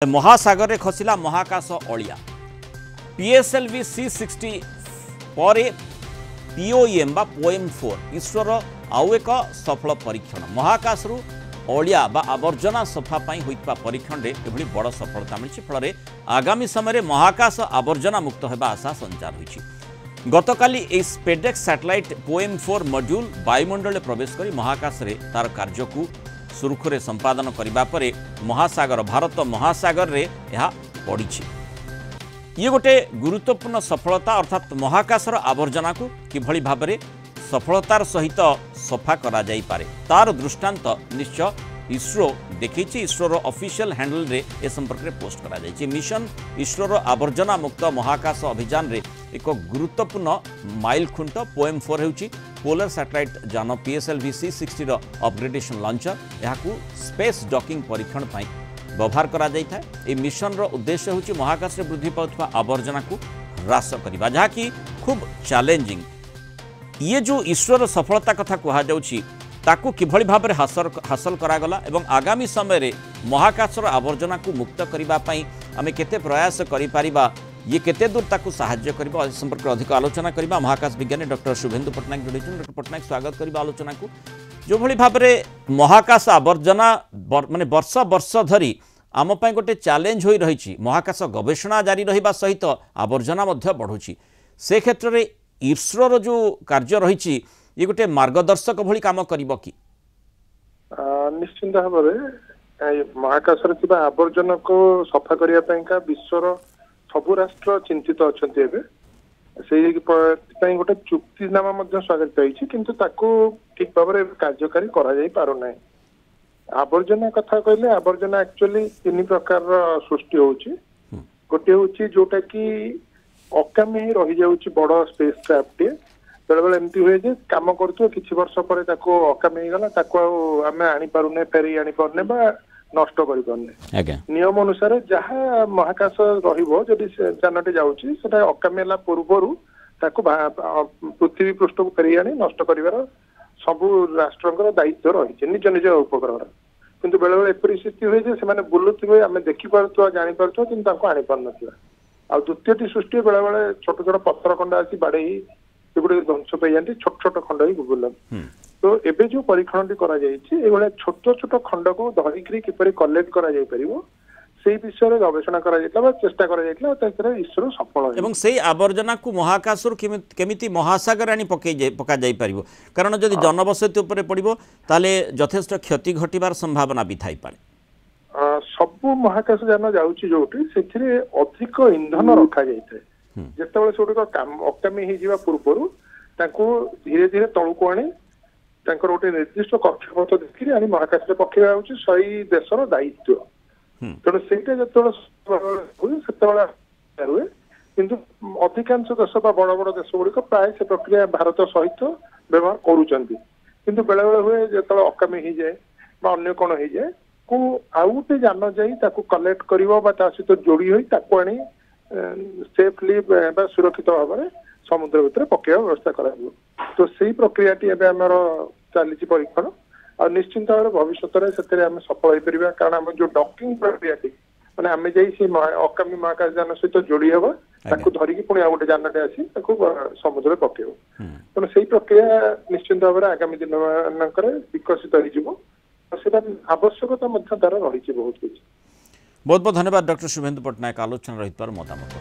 महासागर रे खसिला महाकाश अलिया PSLV C60 पर पीओएम बा पोएम 4 इसरोर आउ एक सफल परीक्षण महाकाश रु अलिया बा आवर्जना सफा पाई होइतबा परीक्षण रे एभली बड़ सफलता मिलछि फल आगामी समय महाकाश आवर्जना मुक्त हेबा आशा संचार होइछि। गतकाली ए स्पेडेक्स सैटेलाइट पोएम 4 मॉड्यूल वायुमंडल प्रवेश करी महाकाश रे तार कार्य को सुरुखुरे संपादन करबा परे महासागर भारत महासागर रे यह पड़ी। ये गोटे गुरुत्वपूर्ण सफलता अर्थात महाकाशर आवर्जना को किभली भाबरे सफलतार सहित सफा करा जाई पारे तार दृष्टांत निश्चय इसरो देखिछि। इसरोर ऑफिशियल हैंडल रे ए संपर्क रे पोस्ट करा जायछि। मिशन इसरोर आवर्जना मुक्त महाकाश अभियान रे एक गुरुत्वपूर्ण माइल खुंट पोएम 4 हेउछि पोलर सैटेलाइट जान पीएसएलवी C60 रो अपग्रेडेशन लॉन्चर याकू स्पेस डॉकिंग परीक्षण पई व्यवहार करा जाय था। ए मिशन रो उद्देश्य होछि महाकाश रे वृद्धि पाउथबा आवर्जना को ह्रास करबा जहा कि खूब चैलेंजिंग। ये जो इसरोर सफलता कथा कहा जाउछि ताकू किभली भाबरे हासिल करागला एवं आगामी समय रे महाकाशर आवर्जना को मुक्त करिबा पई आमे केते प्रयास करि परिबा ये केते दूर ताकू सहाय्य करिबा इस संपर्क में अधिक आलोचना करिबा महाकाश विज्ञानी डॉक्टर शुभेन्दु पट्टनायक जोड़िछन। डॉक्टर पट्टनायक स्वागत करिबा आलोचना को जो भली भाबरे महाकाश आवर्जना माने वर्ष वर्ष धरी आम पई गोटे चैलेंज होई रहिछि महाकाश गवेषणा जारी रहिबा सहित आवर्जना मध्य बढ़ुछि से क्षेत्र रे इसरोर जो कार्य रहिछि ये गोटे मार्गदर्शक भली काम करिबो कि निश्चित भाव महाकाश आवर्जना को सफा करने विश्वर सबु राष्ट्र चिंतित अच्छा से गोटे चुक्तिनामा स्वागत होती किंतु ताकू ठीक भाव में कार्यकारी करा आवर्जना कथा कहले आवर्जना एक्चुअली तीन प्रकार सृष्टि होची गोटे होची जोटा कि अकामी रही जाउची बड़ स्पेस क्राफ्ट बेले बेले एमती हुए जे काम करथो किछि वर्ष पर ताको अकामी गला ताको आमे आनी पारुने फेरी आनी पारुने बा नष्ट करि पारुने नियम अनुसार जहा महाकाश रहिबो जदि जानटे जाउची सेटा अकामेला पूर्वरु ताको पृथ्वी पृष्ठ को फेरी आनी नष्ट करिवार सबु राष्ट्रंकर दायित्व रही निज निज उपग्रह किंतु बेले बेले एपरि स्थिति हुए जे से माने बुलुथिबे आमे देखि पारथो जानि पारथो किंतु ताको आनी पार नथिबा आ द्वितीयटी सृष्टि बेले बेले छोट छोट पत्थर खंडा आसी बाडे ध्वंस पे जाती छोट छोट खंड ही गुगुल तो एबे जो परीक्षण करा जायछि एगोला छोट छोट खंड को धरिकरी किपरि कलेक्ट करा जाय परिबो सेही विषय रे गवेषणा करा जायतला बा चेष्टा करा जायतला ताकरे इसरो सफल होय एवं सेही आवर्जना को महाकाशर केमिति महासागर आनी पका जाय परिबो कारण जदि जनबसति ऊपर पड़िबो ताले यथेष्ट क्षति घटिबार संभावना भी थाई पारे। सबु महाकाश यान जाउछि जोटी सेथिरे अधिक इंधन रखा जायथे जितेबाला से अकामी हो पूर्व धीरे धीरे तलू को आनी गोटे निर्दिष्ट कक्षपथ देखिए आनी महाकाश पकेवा हूँ सही देशर दायित्व तेणु से हुए किंतु अधिकांश देश बड़ बड़ देश गुड़िक प्राय से प्रक्रिया भारत सहित व्यवहार करूँ बेले बेले हुए जो अकामी हो जाए अन्य कौन हो जाए को आउ गोटे जान जा कलेक्ट कर सहित जोड़ी हो आनी सेफली सुरक्षित भाव में समुद्र भितर पकेवा व्यवस्था करा तो सही प्रक्रिया चली परीक्षण और निश्चिंत भाव भविष्य में सफल हो पार कारण आम जो डॉकिंग प्रक्रिया माने आम जा अकामी महाकाश यान सहित जोड़ी हवा धरिकी पुणी आ गोटे जानटे आसी समुद्र पकेब तेणु से प्रक्रिया निश्चिंत भाव में आगामी दिन मानक विकसित हो आवश्यकता तार रही बहुत किसी। बहुत बहुत धन्यवाद डॉक्टर शुभेन्दु पट्टनायक आलोचना रही मतामत।